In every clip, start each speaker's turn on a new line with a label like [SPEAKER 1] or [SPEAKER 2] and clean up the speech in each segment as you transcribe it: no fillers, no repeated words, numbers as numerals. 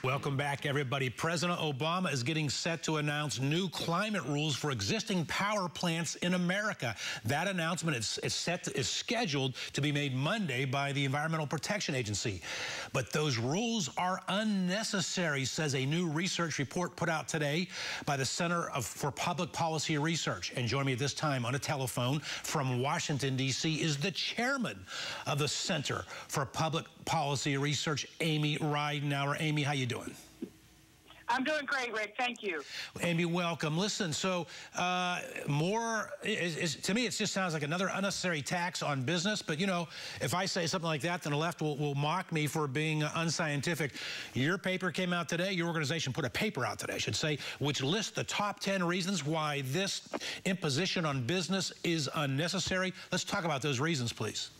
[SPEAKER 1] Welcome back, everybody. President Obama is getting set to announce new climate rules for existing power plants in America. That announcement is scheduled to be made Monday by the Environmental Protection Agency. But those rules are unnecessary, says a new research report put out today by the Center for Public Policy Research. And joining me at this time on a telephone from Washington, D.C. is the chairman of the Center for Public Policy Research, Amy Ridenour. Amy, how you doing?
[SPEAKER 2] I'm doing great, Rick. Thank you.
[SPEAKER 1] Amy, welcome. Listen, so to me, it just sounds like another unnecessary tax on business. But, you know, if I say something like that, then the left will mock me for being unscientific. Your paper came out today. Your organization put a paper out today, I should say, which lists the top 10 reasons why this imposition on business is unnecessary. Let's talk about those reasons, please.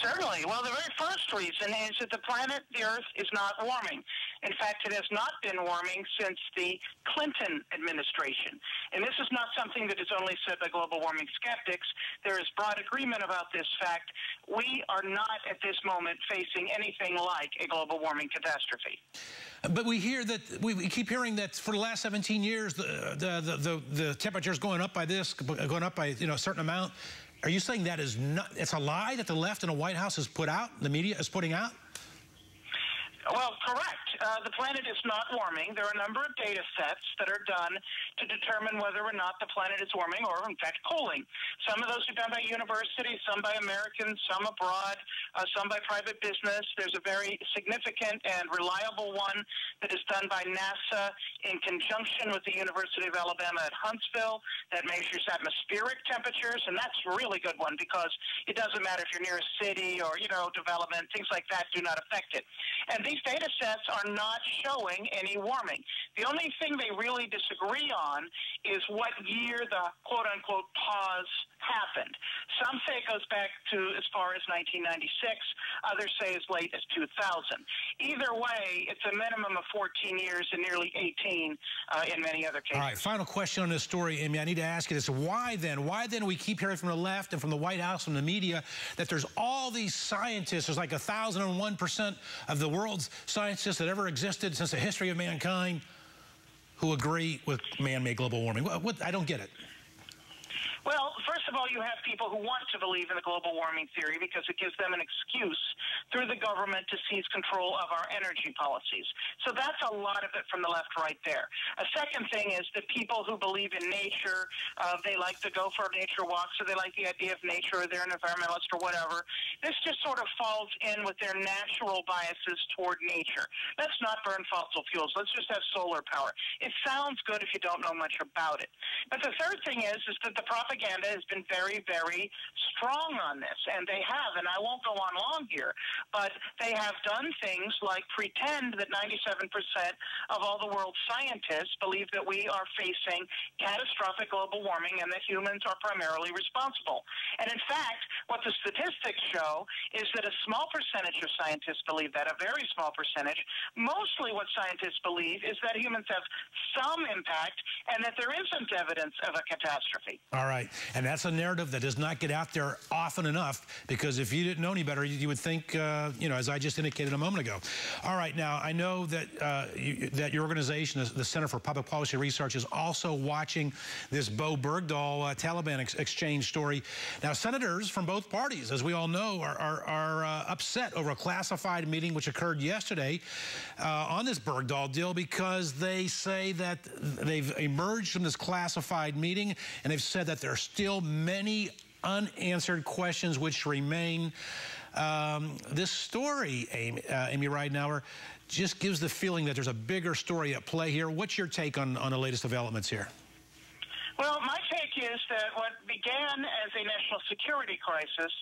[SPEAKER 2] Certainly. Well, the very first reason is that the planet, the Earth, is not warming. In fact, it has not been warming since the Clinton administration. And this is not something that is only said by global warming skeptics. There is broad agreement about this fact. We are not at this moment facing anything like a global warming catastrophe.
[SPEAKER 1] But we hear that we keep hearing that for the last 17 years, the temperature is going up by this, going up by a certain amount. Are you saying that is not? It's a lie that the left and the White House has put out, the media is putting out?
[SPEAKER 2] Well, correct. The planet is not warming. There are a number of data sets that are done to determine whether or not the planet is warming or, in fact, cooling. Some of those are done by universities, some by Americans, some abroad, some by private business. There's a very significant and reliable one that is done by NASA in conjunction with the University of Alabama at Huntsville that measures atmospheric temperatures, and that's a really good one because it doesn't matter if you're near a city or, development, things like that do not affect it. And these data sets are not showing any warming. The only thing they really disagree on is what year the quote-unquote pause happened. Some say it goes back to as far as 1996. Others say as late as 2000. Either way, it's a minimum of 14 years and nearly 18 in many other cases.
[SPEAKER 1] All right, final question on this story, Amy. I need to ask you this. Why then we keep hearing from the left and from the White House and the media that there's all these scientists, there's like 1,001% of the world's scientists that ever existed since the history of mankind who agree with man-made global warming? I don't get it.
[SPEAKER 2] Well, first of all, you have people who want to believe in the global warming theory because it gives them an excuse through the government to seize control of our energy policies. So that's a lot of it from the left right there. A second thing is that people who believe in nature, they like to go for nature walks, or they like the idea of nature, or they're an environmentalist or whatever. This just sort of falls in with their natural biases toward nature. Let's not burn fossil fuels. Let's just have solar power. It sounds good if you don't know much about it. But the third thing is that the propaganda has been very, very strong on this, and they have, and I won't go on long here, but they have done things like pretend that 97% of all the world's scientists believe that we are facing catastrophic global warming and that humans are primarily responsible. And in fact, what the statistics show is that a small percentage of scientists believe that, a very small percentage. Mostly what scientists believe is that humans have some impact and that there isn't evidence of a catastrophe.
[SPEAKER 1] All right. And that's a narrative that does not get out there often enough, because if you didn't know any better, you would think, as I just indicated a moment ago. All right. Now, I know that that your organization, the Center for Public Policy Research, is also watching this Bowe Bergdahl Taliban exchange story. Now, senators from both parties, as we all know, are upset over a classified meeting which occurred yesterday on this Bergdahl deal, because they say that they've emerged from this classified meeting and they've said that there are still many unanswered questions which remain. This story, Amy Ridenour, just gives the feeling that there's a bigger story at play here. What's your take on the latest developments here?
[SPEAKER 2] Well, my take is that what began as a national security crisis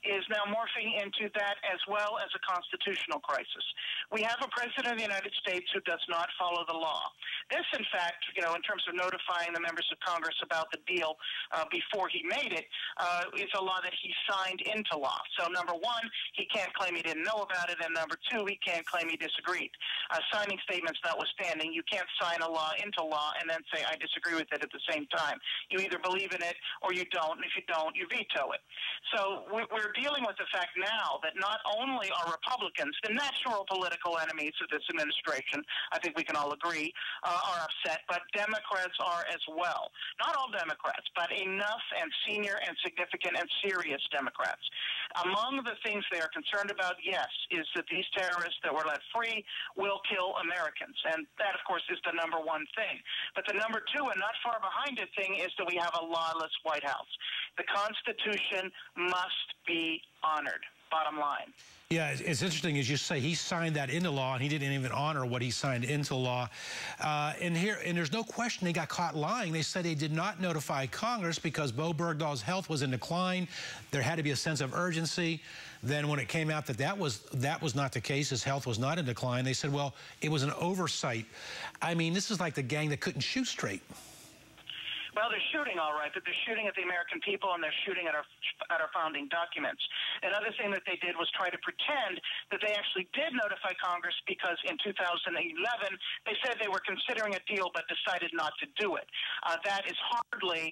[SPEAKER 2] is now morphing into that as well as a constitutional crisis. We have a president of the United States who does not follow the law. This, in fact, in terms of notifying the members of Congress about the deal before he made it, is a law that he signed into law. So, number one, he can't claim he didn't know about it, and number two, he can't claim he disagreed. signing statements notwithstanding, you can't sign a law into law and then say, I disagree with it at the same time. You either believe in it or you don't, and if you don't, you veto it. So we're dealing with the fact now that not only are Republicans, the natural political enemies of this administration, I think we can all agree, are upset, but Democrats are as well. Not all Democrats, but enough and senior and significant and serious Democrats. Among the things they are concerned about, yes, is that these terrorists that were let free will kill Americans. And that, of course, is the number one thing. But the number two, and not far behind it, thing is that we have a lawless White House. The Constitution must be honored. Bottom line.
[SPEAKER 1] Yeah, it's interesting, as you say, he signed that into law, and he didn't even honor what he signed into law. And there's no question they got caught lying. They said they did not notify Congress because Bo Bergdahl's health was in decline. There had to be a sense of urgency. Then when it came out that that was not the case, his health was not in decline, they said, well, it was an oversight. I mean, this is like the gang that couldn't shoot straight.
[SPEAKER 2] Well, they're shooting all right, but they're shooting at the American people and they're shooting at our founding documents. Another thing that they did was try to pretend that they actually did notify Congress because in 2011 they said they were considering a deal but decided not to do it. That is hardly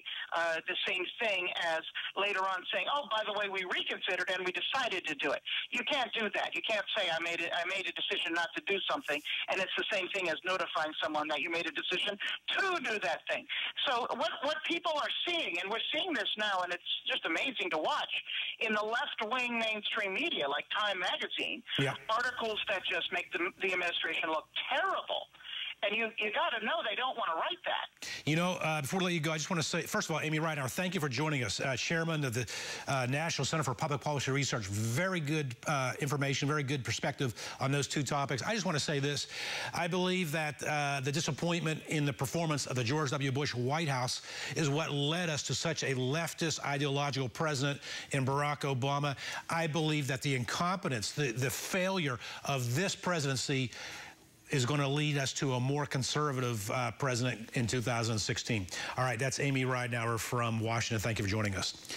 [SPEAKER 2] the same thing as later on saying, oh, by the way, we reconsidered and we decided to do it. You can't do that. You can't say I made a decision not to do something, and it's the same thing as notifying someone that you made a decision to do that thing. So what people are seeing, and we're seeing this now, and it's just amazing to watch, in the left-wing mainstream media, like Time Magazine, articles that just make the administration look terrible. And you got to know they don't want to write that.
[SPEAKER 1] You know, before we let you go, I just want to say, first of all, Amy Ridenour, thank you for joining us. Chairman of the National Center for Public Policy Research. Very good information, very good perspective on those two topics. I just want to say this. I believe that the disappointment in the performance of the George W. Bush White House is what led us to such a leftist ideological president in Barack Obama. I believe that the incompetence, the failure of this presidency is going to lead us to a more conservative president in 2016. All right, that's Amy Ridenour from Washington. Thank you for joining us.